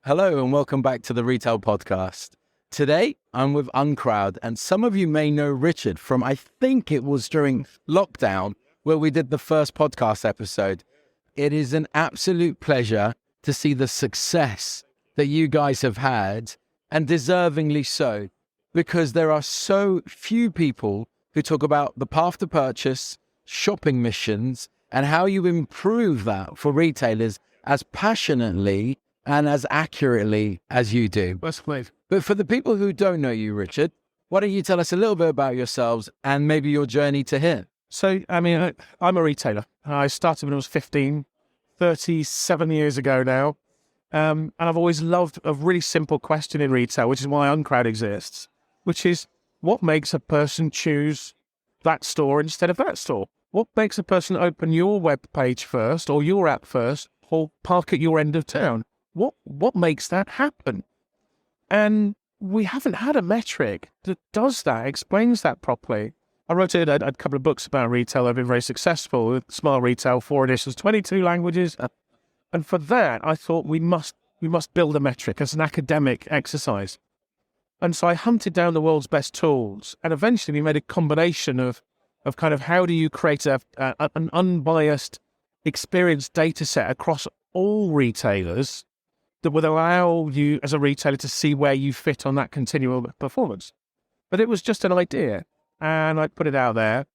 Hello and welcome back to the Retail Podcast. Today, I'm with UNCROWD, and some of you may know Richard from, I think it was during lockdown, where we did the first podcast episode. It is an absolute pleasure to see the success that you guys have had, and deservingly so, because there are so few people who talk about the path to purchase, shopping missions, and how you improve that for retailers as passionately and as accurately as you do. That's great. But for the people who don't know you, Richard, why don't you tell us a little bit about yourselves and maybe your journey to here? So, I'm a retailer. I started when I was 15, 37 years ago now. And I've always loved a really simple question in retail, which is why UNCROWD exists, which is what makes a person choose that store instead of that store? What makes a person open your web page first or your app first or park at your end of town? What makes that happen? And we haven't had a metric that does that, explains that properly. I wrote a couple of books about retail that have been very successful with Smart Retail, 4 editions, 22 languages. And for that, I thought we must build a metric as an academic exercise. And so I hunted down the world's best tools, and eventually we made a combination of kind of how do you create an unbiased, experienced data set across all retailers that would allow you as a retailer to see where you fit on that continual performance. But it was just an idea, and I put it out there,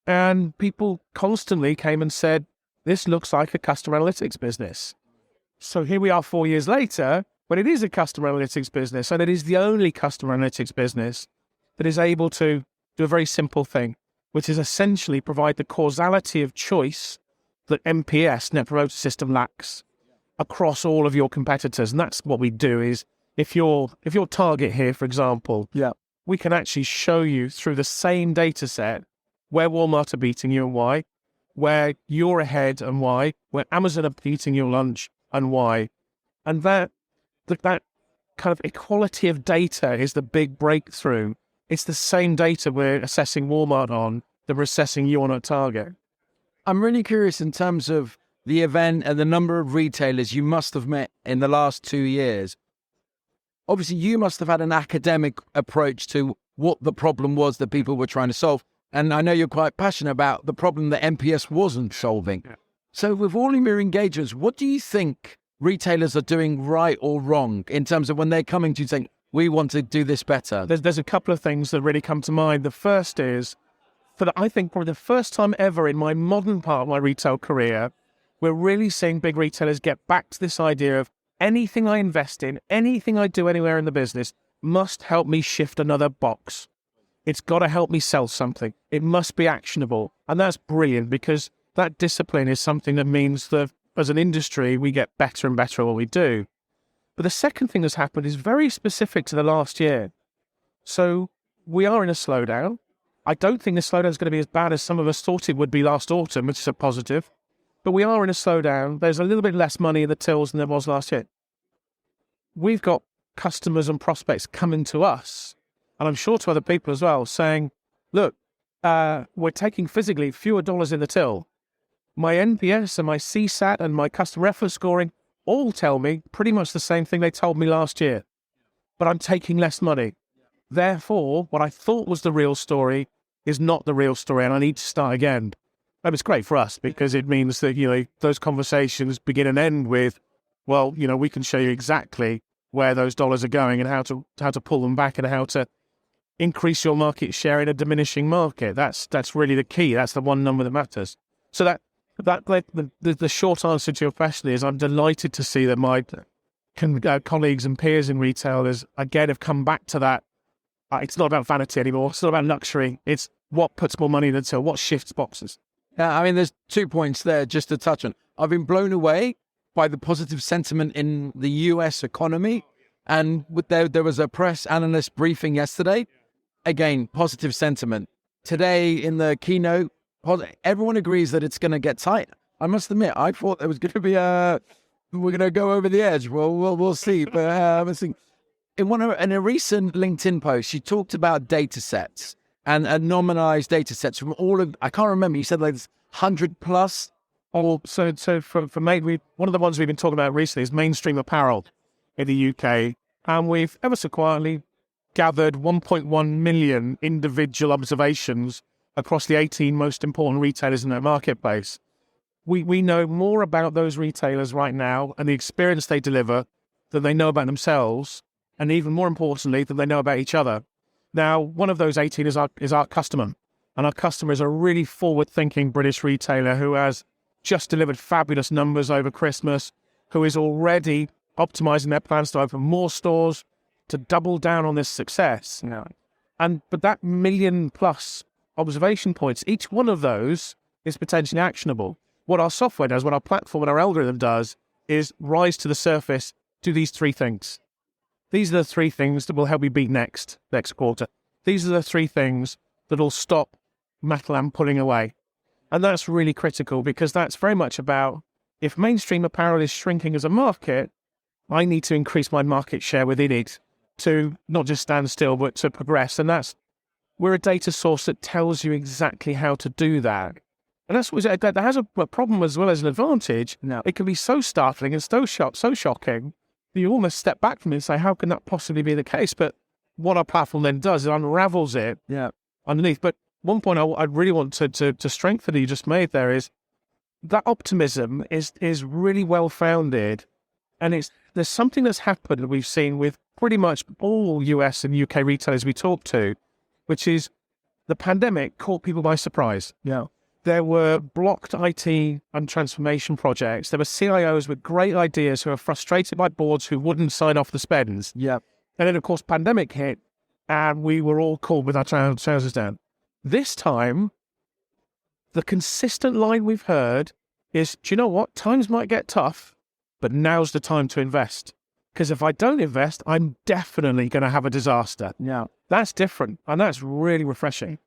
and people constantly came and said, this looks like a customer analytics business. So here we are 4 years later, but it is a customer analytics business, and it is the only customer analytics business that is able to do a very simple thing, which is essentially provide the causality of choice that NPS, Net Promoter System, lacks across all of your competitors. And that's what we do is if you're Target here, for example, we can actually show you through the same data set where Walmart are beating you and why, where you're ahead and why, where Amazon are beating your lunch and why. And that kind of equality of data is the big breakthrough. It's the same data we're assessing Walmart on that we're assessing you on at Target. I'm really curious in terms of the event and the number of retailers you must have met in the last 2 years. Obviously, you must have had an academic approach to what the problem was that people were trying to solve. And I know you're quite passionate about the problem that NPS wasn't solving. Yeah. So with all of your engagements, what do you think retailers are doing right or wrong in terms of when they're coming to you saying, we want to do this better? There's a couple of things that really come to mind. The first is, I think probably the first time ever in my modern part of my retail career, we're really seeing big retailers get back to this idea of anything I invest in, anything I do anywhere in the business must help me shift another box. It's got to help me sell something. It must be actionable. And that's brilliant because that discipline is something that means that as an industry, we get better and better at what we do. But the second thing that's happened is very specific to the last year. So we are in a slowdown. I don't think the slowdown is going to be as bad as some of us thought it would be last autumn, which is a positive. But we are in a slowdown. There's a little bit less money in the tills than there was last year. We've got customers and prospects coming to us, and I'm sure to other people as well, saying, look, we're taking physically fewer dollars in the till. My NPS and my CSAT and my customer effort scoring all tell me pretty much the same thing they told me last year. But I'm taking less money. Therefore, what I thought was the real story is not the real story, and I need to start again. And it's great for us because it means that, those conversations begin and end with, well, we can show you exactly where those dollars are going and how to pull them back and how to increase your market share in a diminishing market. That's really the key. That's the one number that matters. So the short answer to your question is I'm delighted to see that my colleagues and peers in retailers again have come back to that. It's not about vanity anymore. It's not about luxury. It's what puts more money in the till, what shifts boxes. Yeah, I mean, there's 2 points there just to touch on. I've been blown away by the positive sentiment in the US economy. And there was a press analyst briefing yesterday. Again, positive sentiment. Today in the keynote, everyone agrees that it's going to get tight. I must admit, I thought there was going to be we're going to go over the edge. Well, we'll see. But in a recent LinkedIn post, she talked about data sets and anonymized data sets from all of, I can't remember, you said like 100 plus? So for one of the ones we've been talking about recently is mainstream apparel. in the UK, and we've ever so quietly gathered 1.1 million individual observations across the 18 most important retailers in their marketplace. We know more about those retailers right now and the experience they deliver than they know about themselves, and even more importantly, than they know about each other. Now, one of those 18 is our customer, and our customer is a really forward-thinking British retailer who has just delivered fabulous numbers over Christmas, who is already optimizing their plans to open more stores, to double down on this success. But that million-plus observation points, each one of those is potentially actionable. What our software does, what our platform and our algorithm does, is rise to the surface, do these three things. These are the three things that will help you beat next quarter. These are the three things that will stop Matalan pulling away. And that's really critical, because that's very much about, if mainstream apparel is shrinking as a market, I need to increase my market share within it to not just stand still, but to progress. And we're a data source that tells you exactly how to do that. And that has a problem as well as an advantage. Now, it can be so startling and so shocking that you almost step back from it and say, how can that possibly be the case? But what our platform then does, it unravels it underneath. But one point I really want to strengthen that you just made there is that optimism is really well founded. And there's something that's happened that we've seen with pretty much all US and UK retailers we talk to, which is the pandemic caught people by surprise. There were blocked IT and transformation projects. There were CIOs with great ideas who were frustrated by boards who wouldn't sign off the spends. And then, of course, pandemic hit, and we were all caught with our trousers down. This time, the consistent line we've heard is, do you know what? Times might get tough, but now's the time to invest. Because if I don't invest, I'm definitely going to have a disaster. That's different, and that's really refreshing.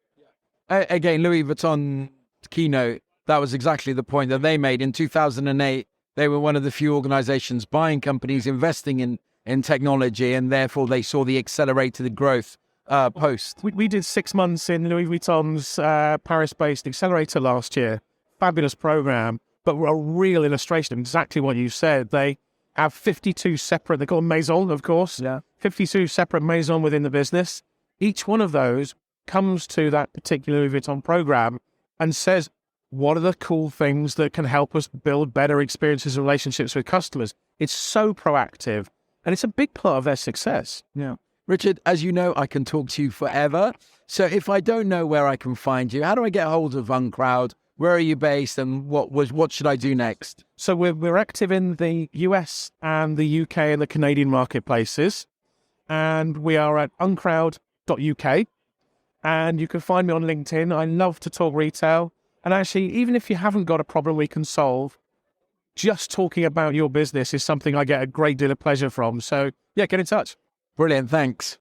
Again, Louis Vuitton keynote, that was exactly the point that they made. In 2008, they were one of the few organizations buying companies, investing in technology, and therefore they saw the accelerated growth post. We did 6 months in Louis Vuitton's Paris-based accelerator last year. Fabulous program, but a real illustration of exactly what you said. They have 52 separate, they call them maisons, of course. 52 separate maisons within the business. Each one of those comes to that particular Louis Vuitton program and says, what are the cool things that can help us build better experiences and relationships with customers? It's so proactive, and it's a big part of their success. Richard, as you know, I can talk to you forever. So if I don't know where I can find you, how do I get hold of UNCROWD? Where are you based, and what should I do next? So we're active in the US and the UK and the Canadian marketplaces, and we are at uncrowd.uk. And you can find me on LinkedIn. I love to talk retail. And actually, even if you haven't got a problem we can solve, just talking about your business is something I get a great deal of pleasure from. So, get in touch. Brilliant. Thanks.